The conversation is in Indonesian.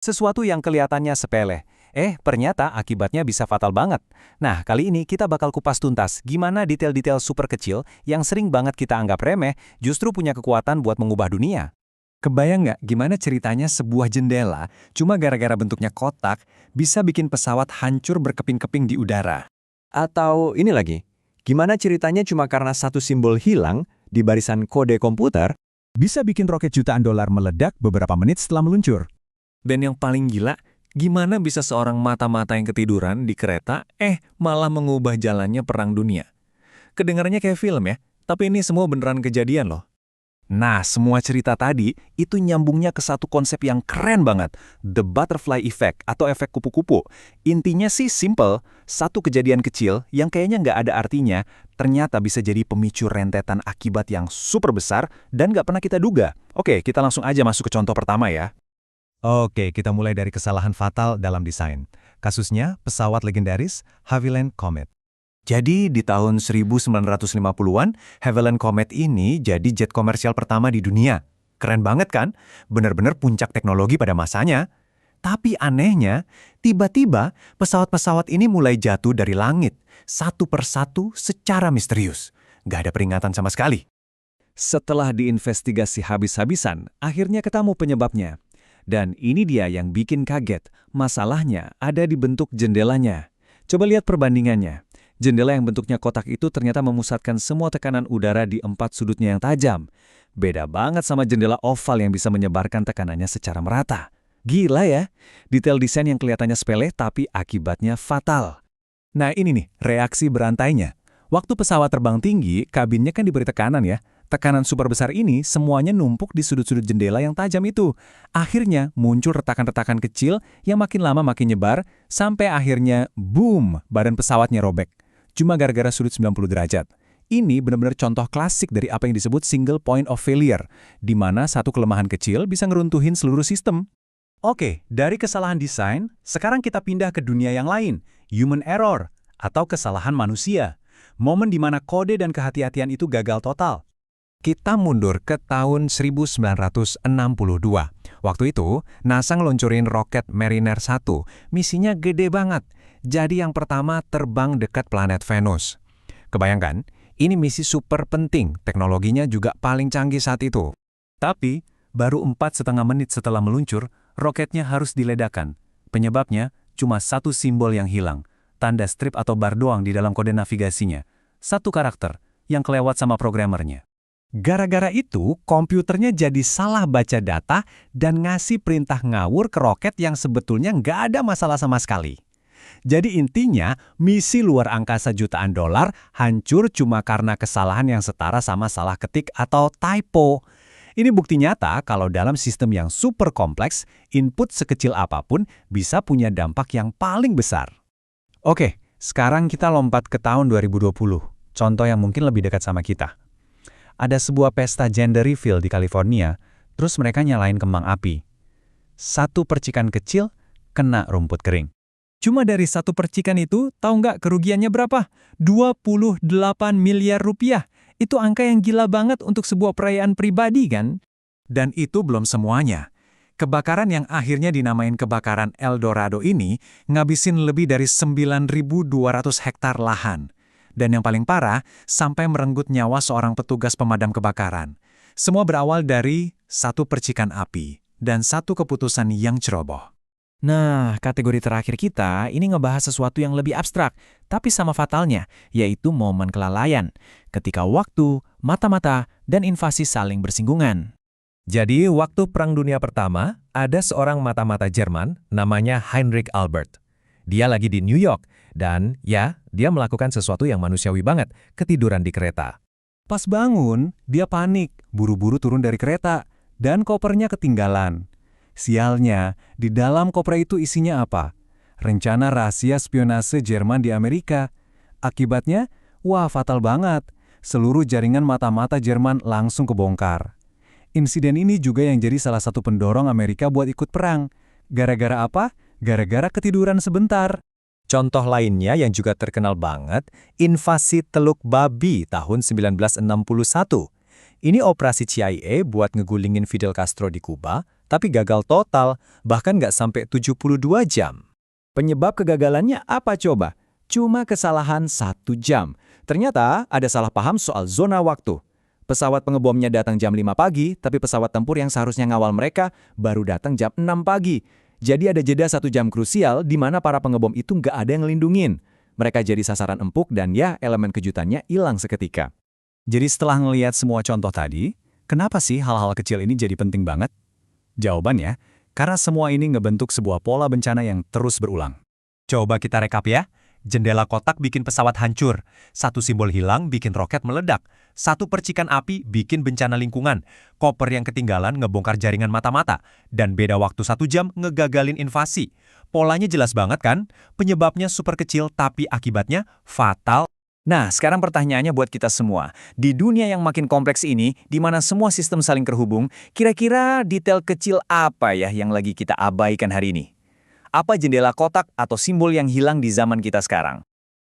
Sesuatu yang kelihatannya sepele. Ternyata akibatnya bisa fatal banget. Nah, kali ini kita bakal kupas tuntas gimana detail-detail super kecil yang sering banget kita anggap remeh justru punya kekuatan buat mengubah dunia. Kebayang nggak gimana ceritanya sebuah jendela, cuma gara-gara bentuknya kotak, bisa bikin pesawat hancur berkeping-keping di udara? Atau ini lagi, gimana ceritanya cuma karena satu simbol hilang di barisan kode komputer, Bisa bikin roket jutaan dolar meledak beberapa menit setelah meluncur. Dan yang paling gila, gimana bisa seorang mata-mata yang ketiduran di kereta, malah mengubah jalannya perang dunia. Kedengarannya kayak film ya, tapi ini semua beneran kejadian loh. Nah, semua cerita tadi itu nyambungnya ke satu konsep yang keren banget, the butterfly effect atau efek kupu-kupu. Intinya sih simple, satu kejadian kecil yang kayaknya nggak ada artinya, ternyata bisa jadi pemicu rentetan akibat yang super besar dan nggak pernah kita duga. Oke, kita langsung aja masuk ke contoh pertama ya. Oke, kita mulai dari kesalahan fatal dalam desain. Kasusnya, pesawat legendaris Havilland Comet. Jadi di tahun 1950-an, Havilland Comet ini jadi jet komersial pertama di dunia. Keren banget kan? Bener-bener puncak teknologi pada masanya. Tapi anehnya, tiba-tiba pesawat-pesawat ini mulai jatuh dari langit, satu persatu secara misterius. Gak ada peringatan sama sekali. Setelah diinvestigasi habis-habisan, akhirnya ketemu penyebabnya. Dan ini dia yang bikin kaget, masalahnya ada di bentuk jendelanya. Coba lihat perbandingannya. Jendela yang bentuknya kotak itu ternyata memusatkan semua tekanan udara di 4 sudutnya yang tajam. Beda banget sama jendela oval yang bisa menyebarkan tekanannya secara merata. Gila ya, detail desain yang kelihatannya sepele tapi akibatnya fatal. Nah ini nih, reaksi berantainya. Waktu pesawat terbang tinggi, kabinnya kan diberi tekanan ya. Tekanan super besar ini semuanya numpuk di sudut-sudut jendela yang tajam itu. Akhirnya muncul retakan-retakan kecil yang makin lama makin nyebar, sampai akhirnya boom, badan pesawatnya robek. Cuma gara-gara sudut 90 derajat. Ini benar-benar contoh klasik dari apa yang disebut single point of failure, di mana satu kelemahan kecil bisa ngeruntuhin seluruh sistem. Oke, dari kesalahan desain, sekarang kita pindah ke dunia yang lain, human error, atau kesalahan manusia. Momen di mana kode dan kehati-hatian itu gagal total. Kita mundur ke tahun 1962. Waktu itu, NASA ngeluncurin roket Mariner 1. Misinya gede banget. Jadi yang pertama terbang dekat planet Venus. Kebayangkan, ini misi super penting, teknologinya juga paling canggih saat itu. Tapi, baru 4,5 menit setelah meluncur, roketnya harus diledakkan. Penyebabnya cuma satu simbol yang hilang, tanda strip atau bar doang di dalam kode navigasinya. Satu karakter yang kelewat sama programmernya. Gara-gara itu, komputernya jadi salah baca data dan ngasih perintah ngawur ke roket yang sebetulnya nggak ada masalah sama sekali. Jadi intinya, misi luar angkasa jutaan dolar hancur cuma karena kesalahan yang setara sama salah ketik atau typo. Ini bukti nyata kalau dalam sistem yang super kompleks, input sekecil apapun bisa punya dampak yang paling besar. Oke, sekarang kita lompat ke tahun 2020. Contoh yang mungkin lebih dekat sama kita. Ada sebuah pesta gender reveal di California, terus mereka nyalain kembang api. Satu percikan kecil kena rumput kering. Cuma dari satu percikan itu, tahu nggak kerugiannya berapa? 28 miliar rupiah. Itu angka yang gila banget untuk sebuah perayaan pribadi kan? Dan itu belum semuanya. Kebakaran yang akhirnya dinamain kebakaran El Dorado ini ngabisin lebih dari 9.200 hektar lahan. Dan yang paling parah, sampai merenggut nyawa seorang petugas pemadam kebakaran. Semua berawal dari satu percikan api dan satu keputusan yang ceroboh. Nah, kategori terakhir kita ini ngebahas sesuatu yang lebih abstrak, tapi sama fatalnya, yaitu momen kelalaian, ketika waktu, mata-mata, dan invasi saling bersinggungan. Jadi, waktu Perang Dunia Pertama, ada seorang mata-mata Jerman namanya Heinrich Albert. Dia lagi di New York, dan ya, dia melakukan sesuatu yang manusiawi banget, ketiduran di kereta. Pas bangun, dia panik, buru-buru turun dari kereta, dan kopernya ketinggalan. Sialnya, di dalam koper itu isinya apa? Rencana rahasia spionase Jerman di Amerika. Akibatnya, wah fatal banget. Seluruh jaringan mata-mata Jerman langsung kebongkar. Insiden ini juga yang jadi salah satu pendorong Amerika buat ikut perang. Gara-gara apa? Gara-gara ketiduran sebentar. Contoh lainnya yang juga terkenal banget, invasi Teluk Babi tahun 1961. Ini operasi CIA buat ngegulingin Fidel Castro di Kuba, tapi gagal total, bahkan nggak sampai 72 jam. Penyebab kegagalannya apa coba? Cuma kesalahan 1 jam. Ternyata ada salah paham soal zona waktu. Pesawat pengebomnya datang jam 5 pagi, tapi pesawat tempur yang seharusnya ngawal mereka baru datang jam 6 pagi. Jadi ada jeda 1 jam krusial di mana para pengebom itu nggak ada yang ngelindungin. Mereka jadi sasaran empuk dan ya elemen kejutannya hilang seketika. Jadi setelah ngelihat semua contoh tadi, kenapa sih hal-hal kecil ini jadi penting banget? Jawabannya, karena semua ini ngebentuk sebuah pola bencana yang terus berulang. Coba kita rekap ya. Jendela kotak bikin pesawat hancur, satu simbol hilang bikin roket meledak, satu percikan api bikin bencana lingkungan, koper yang ketinggalan ngebongkar jaringan mata-mata, dan beda waktu 1 jam ngegagalin invasi. Polanya jelas banget kan? Penyebabnya super kecil tapi akibatnya fatal. Nah, sekarang pertanyaannya buat kita semua. Di dunia yang makin kompleks ini, di mana semua sistem saling terhubung, kira-kira detail kecil apa ya yang lagi kita abaikan hari ini? Apa jendela kotak atau simbol yang hilang di zaman kita sekarang?